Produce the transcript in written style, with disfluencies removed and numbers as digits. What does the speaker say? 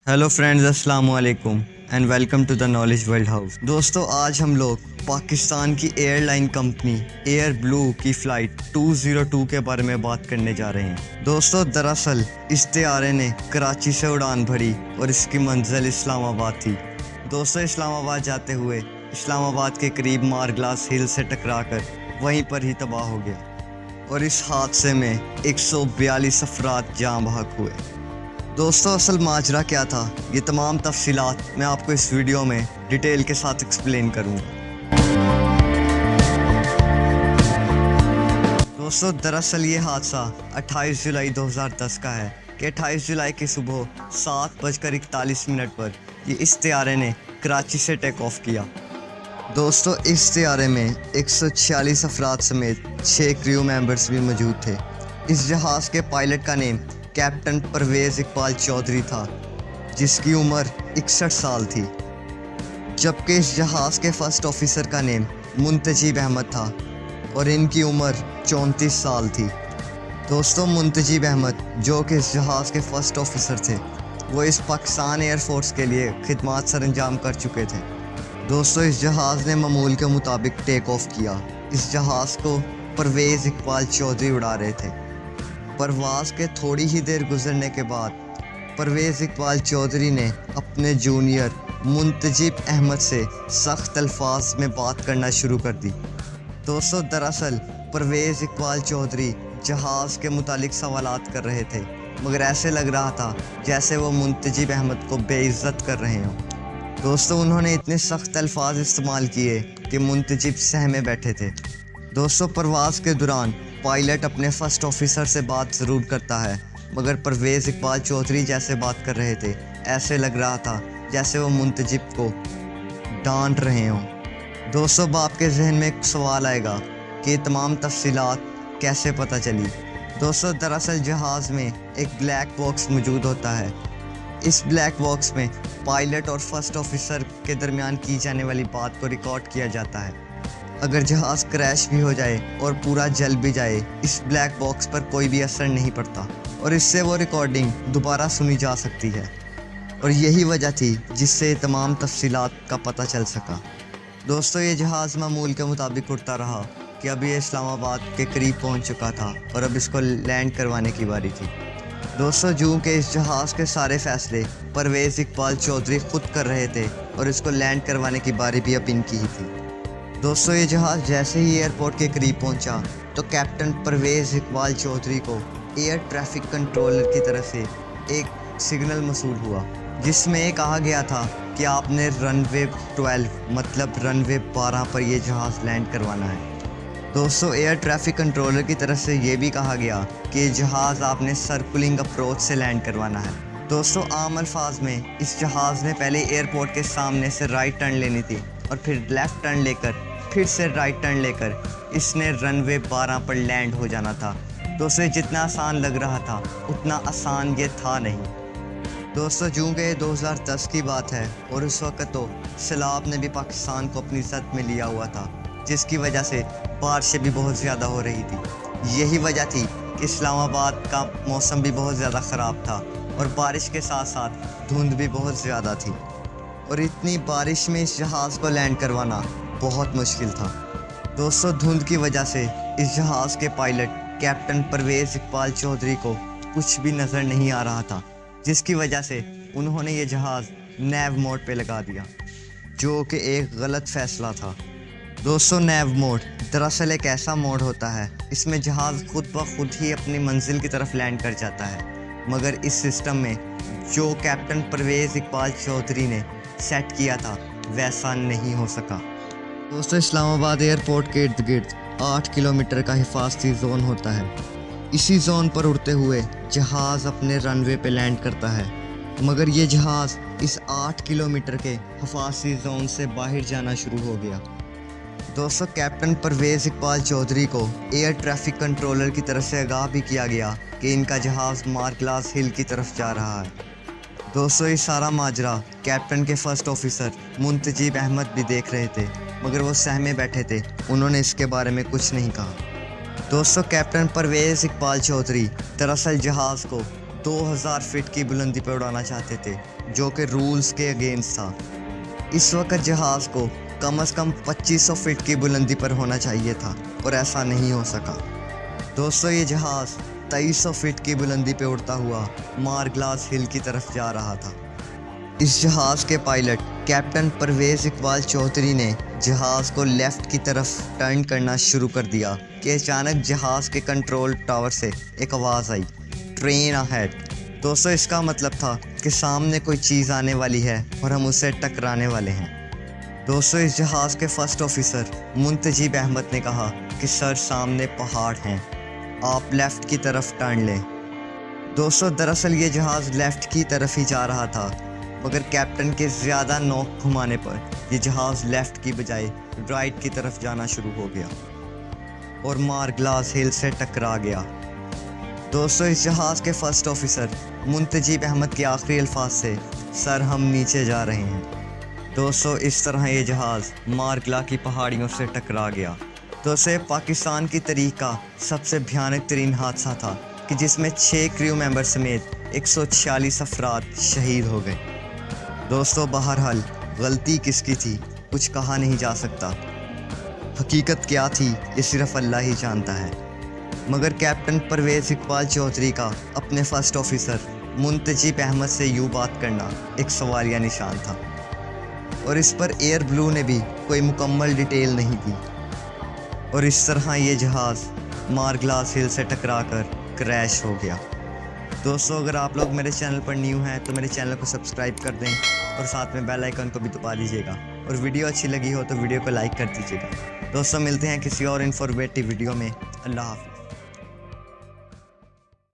Hello friends, अस्सलाम वालेकुम and welcome to the knowledge world house. दोस्तों, आज हम लोग पाकिस्तान की एयरलाइन कंपनी एयर ब्लू की फ़्लाइट 202 के बारे में बात करने जा रहे हैं। दोस्तों, दरअसल इस तैयारे ने कराची से उड़ान भरी और इसकी मंजिल इस्लामाबाद थी। दोस्तों, इस्लामाबाद जाते हुए इस्लामाबाद के करीब मारग्लास हिल से टकराकर वहीं पर ही तबाह हो गया और इस हादसे में 142 अफराद जान बहक हुए। दोस्तों, असल माजरा क्या था, ये तमाम तफसीलात मैं आपको इस वीडियो में डिटेल के साथ एक्सप्लेन करूँगा। दोस्तों, दरअसल ये हादसा 28 जुलाई 2010 का है कि 28 जुलाई की सुबह 7:41 पर ये इस तैयारे ने कराची से टेक ऑफ किया। दोस्तों, इस तैयारे में 146 अफराद समेत 6 क्रू मेंबर्स भी मौजूद थे। इस जहाज़ के पायलट का नेम कैप्टन परवेज़ इकबाल चौधरी था, जिसकी उम्र 61 साल थी, जबकि इस जहाज़ के फर्स्ट ऑफिसर का नेम मुंतजीब अहमद था और इनकी उम्र 34 साल थी। दोस्तों, मुंतजीब अहमद, जो कि इस जहाज़ के फर्स्ट ऑफिसर थे, वो इस पाकिस्तान एयर फोर्स के लिए खिदमत सर अंजाम कर चुके थे। दोस्तों, इस जहाज़ ने मामूल के मुताबिक टेक ऑफ किया। इस जहाज़ को परवेज़ इकबाल चौधरी उड़ा रहे थे। परवाज़ के थोड़ी ही देर गुजरने के बाद परवेज़ इकबाल चौधरी ने अपने जूनियर मुंतजीब अहमद से सख्त अल्फाज में बात करना शुरू कर दी। दोस्तों, दरअसल परवेज़ इकबाल चौधरी जहाज़ के मुतालिक सवालात कर रहे थे, मगर ऐसे लग रहा था जैसे वो मुंतजीब अहमद को बेइज्जत कर रहे हों। दोस्तों, उन्होंने इतने सख्त अल्फाज इस्तेमाल किए कि मुंतजीब सहमे बैठे थे। दोस्तों, परवाज़ के दौरान पायलट अपने फर्स्ट ऑफिसर से बात ज़रूर करता है, मगर परवेज़ इकबाल चौधरी जैसे बात कर रहे थे, ऐसे लग रहा था जैसे वो मुंतजिब को डांट रहे हों। दोस्तों, अब आपके जहन में एक सवाल आएगा कि ये तमाम तफसीलात कैसे पता चली। दोस्तों, दरअसल जहाज़ में एक ब्लैक बॉक्स मौजूद होता है। इस ब्लैक बॉक्स में पायलट और फर्स्ट ऑफिसर के दरमियान की जाने वाली बात को रिकॉर्ड किया जाता है। अगर जहाज़ क्रैश भी हो जाए और पूरा जल भी जाए, इस ब्लैक बॉक्स पर कोई भी असर नहीं पड़ता और इससे वो रिकॉर्डिंग दोबारा सुनी जा सकती है, और यही वजह थी जिससे तमाम तफसीलात का पता चल सका। दोस्तों, ये जहाज़ मामूल के मुताबिक उड़ता रहा कि अब ये इस्लामाबाद के करीब पहुंच चुका था और अब इसको लैंड करवाने की बारी थी। दोस्तों, जूँ के इस जहाज़ के सारे फैसले परवेज़ इकबाल चौधरी खुद कर रहे थे और इसको लैंड करवाने की बारी भी अब इनकी ही थी। दोस्तों, ये जहाज़ जैसे ही एयरपोर्ट के करीब पहुंचा तो कैप्टन परवेज़ इकबाल चौधरी को एयर ट्रैफिक कंट्रोलर की तरफ से एक सिग्नल मसूल हुआ, जिसमें ये कहा गया था कि आपने रनवे 12 मतलब रनवे 12 पर यह जहाज़ लैंड करवाना है। दोस्तों, एयर ट्रैफिक कंट्रोलर की तरफ से ये भी कहा गया कि जहाज़ आपने सर्कुलिंग अप्रोच से लैंड करवाना है। दोस्तों, आम अल्फाज में इस जहाज़ ने पहले एयरपोर्ट के सामने से राइट टर्न लेनी थी और फिर लेफ़्ट टर्न लेकर फिर से राइट टर्न लेकर इसने रनवे 12 पर लैंड हो जाना था। दोस्तों, जितना आसान लग रहा था उतना आसान ये था नहीं। दोस्तों, चूँकि 2010 की बात है और उस वक्त तो सैलाब ने भी पाकिस्तान को अपनी जद में लिया हुआ था, जिसकी वजह से बारिशें भी बहुत ज़्यादा हो रही थी। यही वजह थी कि इस्लामाबाद का मौसम भी बहुत ज़्यादा ख़राब था और बारिश के साथ साथ धुंध भी बहुत ज़्यादा थी, और इतनी बारिश में इस जहाज़ को लैंड करवाना बहुत मुश्किल था। दोस्तों, धुंध की वजह से इस जहाज़ के पायलट कैप्टन परवेज़ इकबाल चौधरी को कुछ भी नज़र नहीं आ रहा था, जिसकी वजह से उन्होंने ये जहाज़ नैव मोड पे लगा दिया, जो कि एक गलत फ़ैसला था। दोस्तों, नैव मोड दरअसल एक ऐसा मोड होता है, इसमें जहाज़ खुद ब खुद ही अपनी मंजिल की तरफ लैंड कर जाता है, मगर इस सिस्टम में जो कैप्टन परवेज़ इकबाल चौधरी ने सेट किया था वैसा नहीं हो सका। दोस्तों, इस्लामाबाद एयरपोर्ट के इर्द गिर्द 8 किलोमीटर का हिफाजती जोन होता है। इसी जोन पर उड़ते हुए जहाज़ अपने रनवे पे लैंड करता है, मगर ये जहाज़ इस 8 किलोमीटर के हिफाजती जोन से बाहर जाना शुरू हो गया। दोस्तों, कैप्टन परवेज़ इकबाल चौधरी को एयर ट्रैफिक कंट्रोलर की तरफ से आगाह भी किया गया कि इनका जहाज़ मारग्लास हिल की तरफ जा रहा है। दोस्तों, ये सारा माजरा कैप्टन के फर्स्ट ऑफिसर मुंतजीब अहमद भी देख रहे थे, मगर वो सहमे बैठे थे, उन्होंने इसके बारे में कुछ नहीं कहा। दोस्तों, कैप्टन परवेज़ इकबाल चौधरी दरअसल जहाज़ को 2000 फीट की बुलंदी पर उड़ाना चाहते थे, जो कि रूल्स के अगेंस्ट था। इस वक्त जहाज़ को कम से कम 2500 फीट की बुलंदी पर होना चाहिए था और ऐसा नहीं हो सका। दोस्तों, ये जहाज़ 2300 फीट की बुलंदी पे उड़ता हुआ मारग्लास हिल की तरफ जा रहा था। इस जहाज़ के पायलट कैप्टन परवेज़ इकबाल चौधरी ने जहाज़ को लेफ़्ट की तरफ टर्न करना शुरू कर दिया कि अचानक जहाज़ के कंट्रोल टावर से एक आवाज़ आई, ट्रेन अहेड। दोस्तों, इसका मतलब था कि सामने कोई चीज़ आने वाली है और हम उससे टकराने वाले हैं। दोस्तों, इस जहाज़ के फर्स्ट ऑफिसर मुंतजीब अहमद ने कहा कि सर, सामने पहाड़ हैं, आप लेफ़्ट की तरफ टर्न लें। दोस्तों, दरअसल ये जहाज़ लेफ़्ट की तरफ ही जा रहा था, मगर कैप्टन के ज़्यादा नोक घुमाने पर यह जहाज़ लेफ़्ट की बजाय राइट की तरफ जाना शुरू हो गया और मारग्लास हिल से टकरा गया। दोस्तों, इस जहाज़ के फर्स्ट ऑफिसर मुंतजीब अहमद के आखिरी अल्फाज से, सर, हम नीचे जा रहे हैं। दोस्तों, इस तरह ये जहाज़ मारग्ला की पहाड़ियों से टकरा गया। दोस्तों, पाकिस्तान की तारीख का सबसे भयानक तरीन हादसा था कि जिसमें 6 क्रू मेंबर समेत 146 अफराद शहीद हो गए। दोस्तों, बहरहाल गलती किसकी थी कुछ कहा नहीं जा सकता। हकीकत क्या थी ये सिर्फ अल्लाह ही जानता है। मगर कैप्टन परवेज़ इकबाल चौधरी का अपने फर्स्ट ऑफिसर मुंतजीब अहमद से यूँ बात करना एक सवालिया निशान था और इस पर एयर ब्लू ने भी कोई मुकम्मल डिटेल नहीं दी और इस तरह ये जहाज़ मारग्लास हिल से टकराकर क्रैश हो गया। दोस्तों, अगर आप लोग मेरे चैनल पर न्यू हैं तो मेरे चैनल को सब्सक्राइब कर दें और साथ में बेल आइकन को भी दबा दीजिएगा और वीडियो अच्छी लगी हो तो वीडियो को लाइक कर दीजिएगा। दोस्तों, मिलते हैं किसी और इन्फॉर्मेटिव वीडियो में। अल्लाह हाफ़िज़।